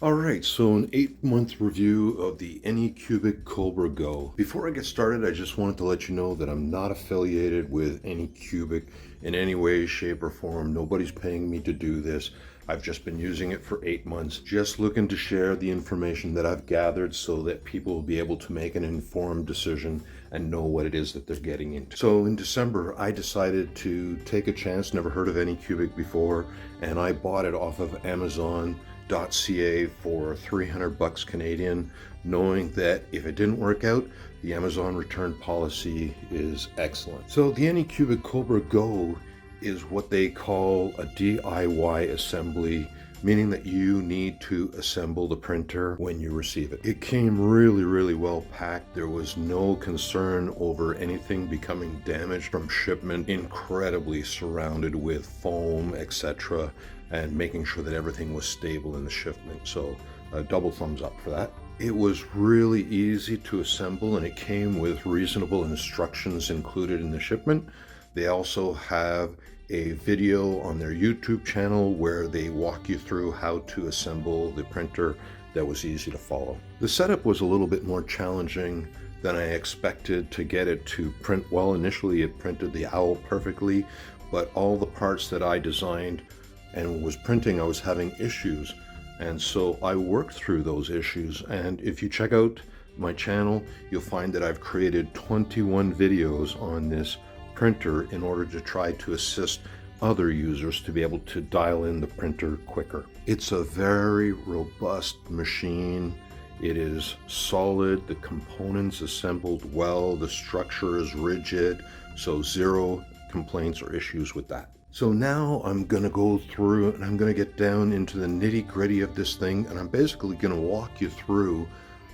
All right, so an 8-month review of the Anycubic Kobra Go. Before I get started, I just wanted to let you know that I'm not affiliated with Anycubic in any way, shape, or form. Nobody's paying me to do this. I've just been using it for 8 months, just looking to share the information that I've gathered so that people will be able to make an informed decision and know what it is that they're getting into. So in December, I decided to take a chance, never heard of Anycubic before, and I bought it off of Amazon.ca for 300 bucks Canadian, knowing that if it didn't work out, the Amazon return policy is excellent. So the Anycubic Kobra Go is what they call a DIY assembly, meaning that you need to assemble the printer when you receive it. It came really well packed. There was no concern over anything becoming damaged from shipment. Incredibly surrounded with foam, etc., and making sure that everything was stable in the shipment. So a double thumbs up for that. It was really easy to assemble, and it came with reasonable instructions included in the shipment. They also have a video on their YouTube channel where they walk you through how to assemble the printer. That was easy to follow. The setup was a little bit more challenging than I expected to get it to print well. Initially, it printed the owl perfectly, but all the parts that I designed and was printing, I was having issues. And so I worked through those issues. And if you check out my channel, you'll find that I've created 21 videos on this printer in order to try to assist other users to be able to dial in the printer quicker. It's a very robust machine. It is solid, the components assembled well, the structure is rigid, so zero complaints or issues with that. So now I'm going to go through and I'm going to get down into the nitty-gritty of this thing, and I'm basically going to walk you through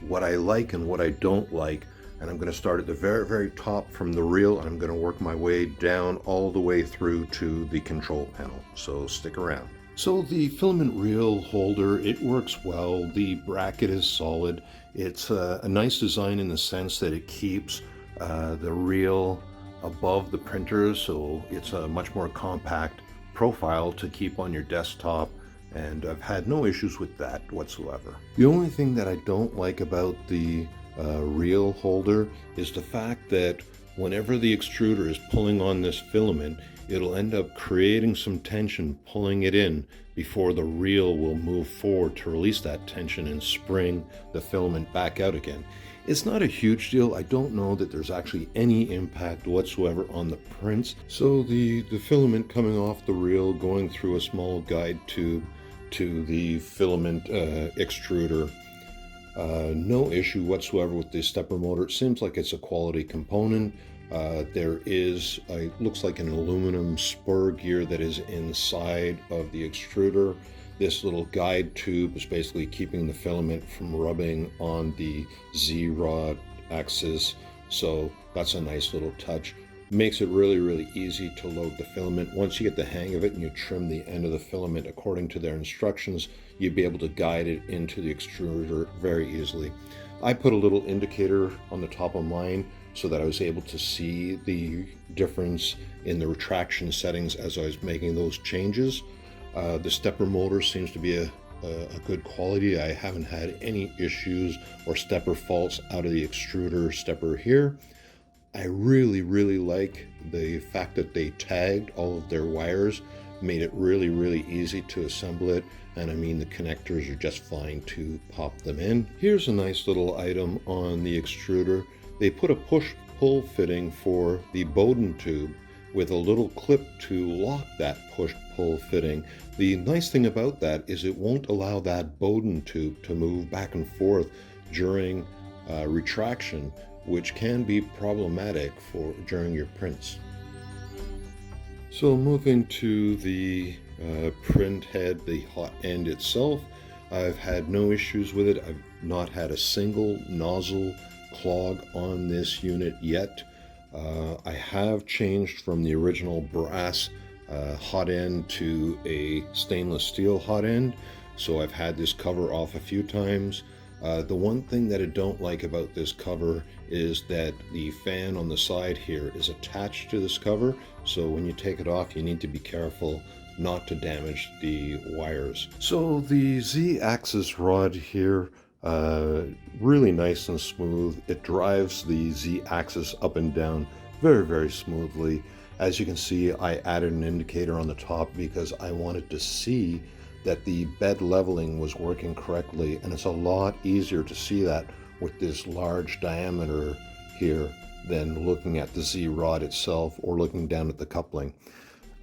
what I like and what I don't like. And I'm going to start at the very top from the reel, and I'm going to work my way down all the way through to the control panel. So stick around. So the filament reel holder, it works well. The bracket is solid. It's a nice design in the sense that it keeps the reel above the printer, so it's a much more compact profile to keep on your desktop, and I've had no issues with that whatsoever. The only thing that I don't like about the reel holder is the fact that whenever the extruder is pulling on this filament, it'll end up creating some tension, pulling it in before the reel will move forward to release that tension and spring the filament back out again. It's not a huge deal. I don't know that there's actually any impact whatsoever on the prints. So the filament coming off the reel, going through a small guide tube to the filament extruder. No issue whatsoever with the stepper motor. It seems like it's a quality component. There is, looks like an aluminum spur gear that is inside of the extruder. This little guide tube is basically keeping the filament from rubbing on the Z-rod axis. So that's a nice little touch. Makes it really easy to load the filament. Once you get the hang of it and you trim the end of the filament according to their instructions, you'll be able to guide it into the extruder very easily. I put a little indicator on the top of mine so that I was able to see the difference in the retraction settings as I was making those changes. The stepper motor seems to be a good quality. I haven't had any issues or stepper faults out of the extruder stepper here. I really like the fact that they tagged all of their wires, made it really easy to assemble it, and I mean the connectors are just fine to pop them in. Here's a nice little item on the extruder. They put a push-pull fitting for the Bowden tube with a little clip to lock that push-pull fitting. The nice thing about that is it won't allow that Bowden tube to move back and forth during retraction, which can be problematic during your prints. So moving to the print head, the hot end itself, I've had no issues with it. I've not had a single nozzle clog on this unit yet. I have changed from the original brass hot end to a stainless steel hot end, so I've had this cover off a few times. The one thing that I don't like about this cover is that the fan on the side here is attached to this cover, so when you take it off you need to be careful not to damage the wires. So the Z-axis rod here, really nice and smooth. It drives the Z-axis up and down very, very smoothly. As you can see, I added an indicator on the top because I wanted to see that the bed leveling was working correctly, and it's a lot easier to see that with this large diameter here than looking at the Z-rod itself or looking down at the coupling.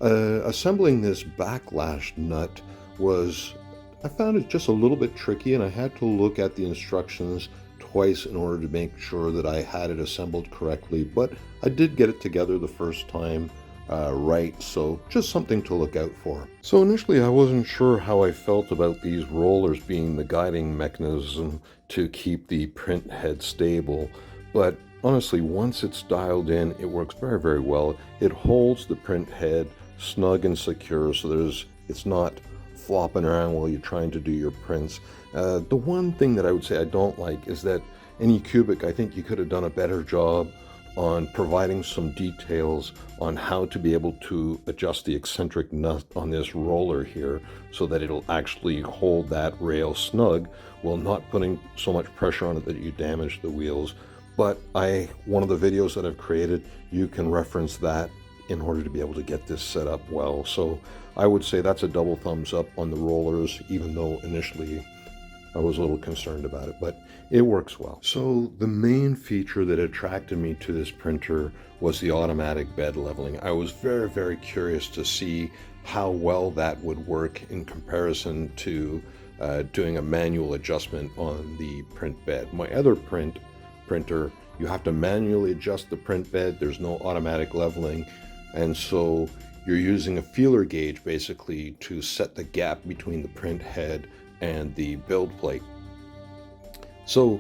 Assembling this backlash nut I found it just a little bit tricky, and I had to look at the instructions twice in order to make sure that I had it assembled correctly, but I did get it together the first time right, so just something to look out for. So initially I wasn't sure how I felt about these rollers being the guiding mechanism to keep the print head stable, but honestly, once it's dialed in, it works very, very well. It holds the print head snug and secure, so it's not flopping around while you're trying to do your prints. The one thing that I would say I don't like is that Anycubic, I think you could have done a better job on providing some details on how to be able to adjust the eccentric nut on this roller here so that it'll actually hold that rail snug while not putting so much pressure on it that you damage the wheels. But one of the videos that I've created, you can reference that in order to be able to get this set up well. So I would say that's a double thumbs up on the rollers, even though initially I was a little concerned about it, but it works well. So the main feature that attracted me to this printer was the automatic bed leveling. I was very, very curious to see how well that would work in comparison to doing a manual adjustment on the print bed. My other printer, you have to manually adjust the print bed. There's no automatic leveling, and so you're using a feeler gauge basically to set the gap between the print head and the build plate. So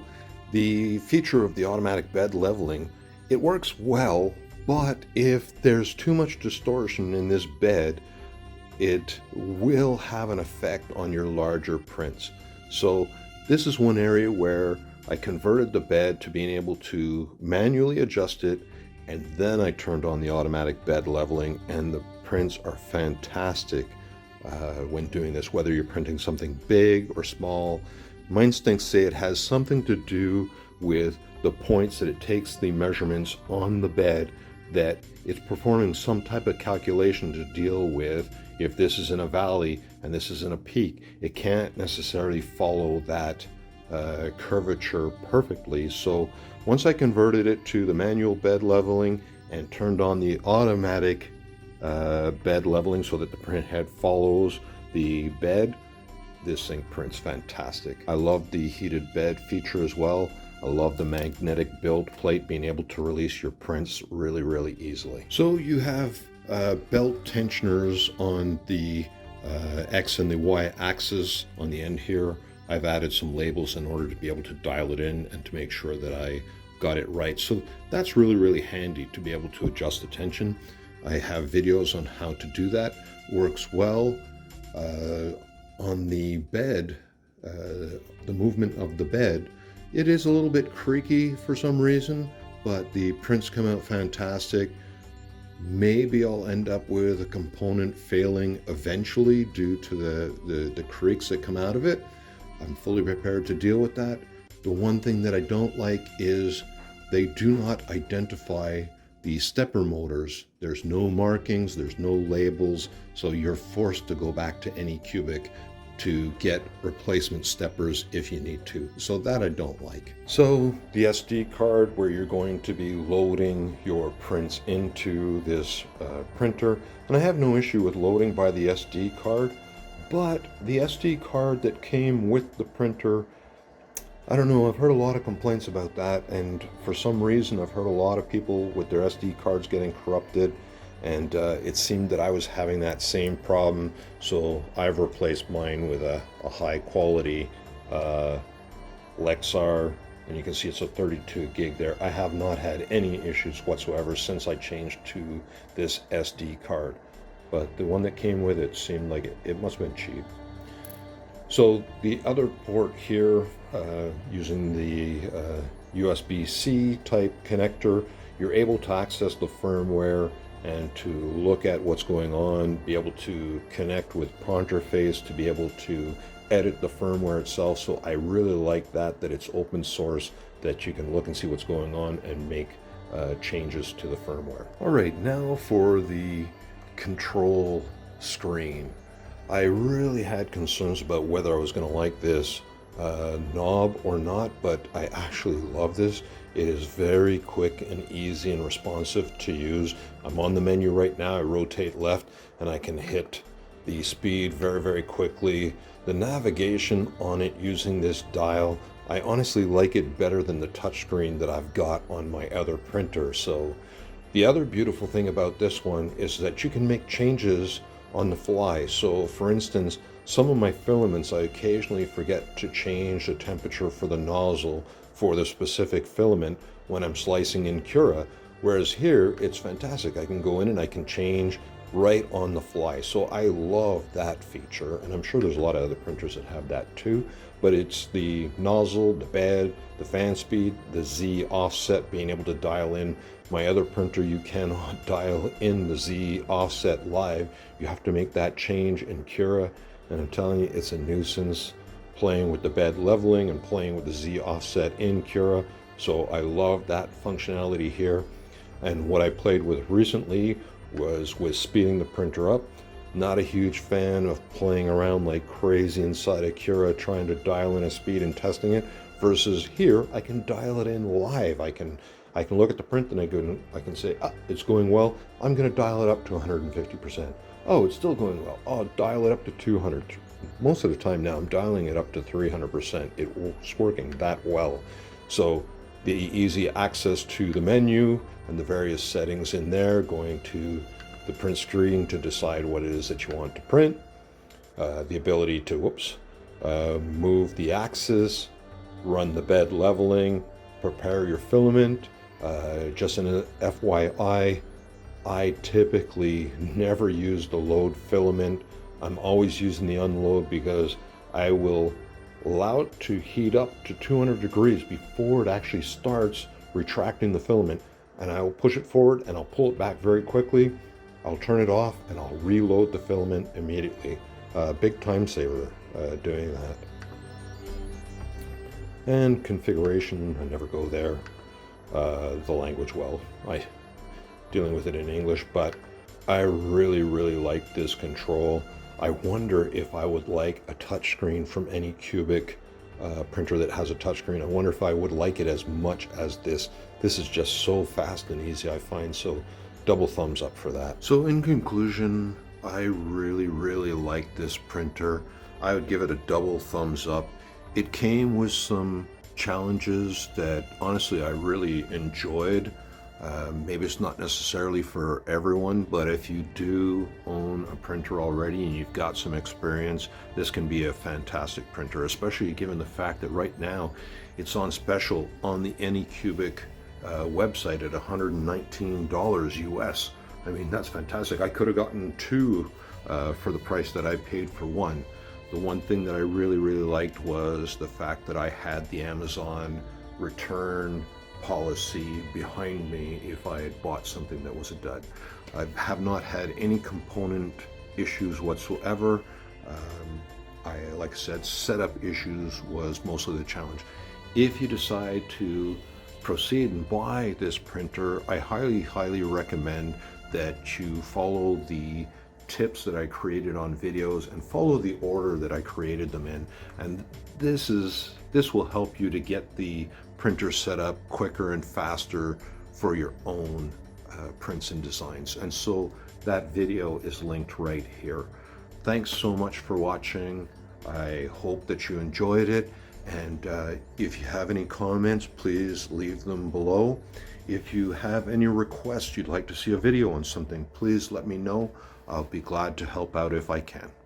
the feature of the automatic bed leveling, it works well, but if there's too much distortion in this bed, it will have an effect on your larger prints. So this is one area where I converted the bed to being able to manually adjust it, and then I turned on the automatic bed leveling, and the prints are fantastic when doing this, whether you're printing something big or small. My instincts say it has something to do with the points that it takes the measurements on the bed, that it's performing some type of calculation to deal with if this is in a valley and this is in a peak. It can't necessarily follow that curvature perfectly. So once I converted it to the manual bed leveling and turned on the automatic bed leveling so that the print head follows the bed, this thing prints fantastic. I love the heated bed feature as well. I love the magnetic build plate, being able to release your prints really, really easily. So you have belt tensioners on the X and the Y axis on the end here. I've added some labels in order to be able to dial it in and to make sure that I got it right. So that's really, really handy to be able to adjust the tension. I have videos on how to do that. Works well. On the bed, the movement of the bed, it is a little bit creaky for some reason, but the prints come out fantastic. Maybe I'll end up with a component failing eventually due to the creaks that come out of it. I'm fully prepared to deal with that. The one thing that I don't like is they do not identify the stepper motors. There's no markings, there's no labels, so you're forced to go back to Anycubic to get replacement steppers if you need to. So that I don't like. So the SD card where you're going to be loading your prints into this printer, and I have no issue with loading by the SD card, but the SD card that came with the printer, I don't know, I've heard a lot of complaints about that, and for some reason I've heard a lot of people with their SD cards getting corrupted, and it seemed that I was having that same problem, so I've replaced mine with a high quality Lexar, and you can see it's a 32 gig there. I have not had any issues whatsoever since I changed to this SD card, but the one that came with it seemed like it must have been cheap. So the other port here, using the USB-C type connector, you're able to access the firmware and to look at what's going on, be able to connect with Pronterface, to be able to edit the firmware itself. So I really like that it's open source, that you can look and see what's going on and make changes to the firmware. All right, now for the control screen. I really had concerns about whether I was going to like this knob or not, but I actually love this. It is very quick and easy and responsive to use. I'm on the menu right now. I rotate left and I can hit the speed very, very quickly. The navigation on it using this dial, I honestly like it better than the touchscreen that I've got on my other printer. So the other beautiful thing about this one is that you can make changes on the fly. So for instance, some of my filaments, I occasionally forget to change the temperature for the nozzle for the specific filament when I'm slicing in Cura, whereas here it's fantastic. I can go in and I can change right on the fly. So I love that feature, and I'm sure there's a lot of other printers that have that too, but it's the nozzle, the bed, the fan speed, the Z offset, being able to dial in. My other printer, you cannot dial in the Z offset live. You have to make that change in Cura, and I'm telling you, it's a nuisance playing with the bed leveling and playing with the Z offset in Cura. So I love that functionality here. And what I played with recently was with speeding the printer up. Not a huge fan of playing around like crazy inside of Cura trying to dial in a speed and testing it, versus here I can dial it in live. I can look at the print and I can say, it's going well. I'm going to dial it up to 150%. Oh, it's still going well. Oh, dial it up to 200. Most of the time now I'm dialing it up to 300%. It's working that well. So the easy access to the menu and the various settings in there, going to the print screen to decide what it is that you want to print, the ability to move the axis, run the bed leveling, prepare your filament. Just an FYI, I typically never use the load filament. I'm always using the unload, because I will allow it to heat up to 200 degrees before it actually starts retracting the filament, and I will push it forward and I'll pull it back very quickly. I'll turn it off and I'll reload the filament immediately. Big time saver doing that. And configuration, I never go there. The language, well, I dealing with it in English, but I really, really like this control. I wonder if I would like a touchscreen from Anycubic printer that has a touchscreen. I wonder if I would like it as much as this. This is just so fast and easy, I find, so double thumbs up for that. So in conclusion, I really, really like this printer. I would give it a double thumbs up. It came with some challenges that honestly I really enjoyed. Maybe it's not necessarily for everyone, but if you do own a printer already and you've got some experience, this can be a fantastic printer, especially given the fact that right now it's on special on the Anycubic website at $119 US. I mean, that's fantastic. I could have gotten two for the price that I paid for one. The one thing that I really, really liked was the fact that I had the Amazon return policy behind me if I had bought something that was a dud. I have not had any component issues whatsoever. Like I said, setup issues was mostly the challenge. If you decide to proceed and buy this printer, I highly, highly recommend that you follow the tips that I created on videos and follow the order that I created them in. And this will help you to get the printer set up quicker and faster for your own prints and designs. And so that video is linked right here. Thanks so much for watching. I hope that you enjoyed it. And if you have any comments, please leave them below. If you have any requests you'd like to see a video on something, please let me know. I'll be glad to help out if I can.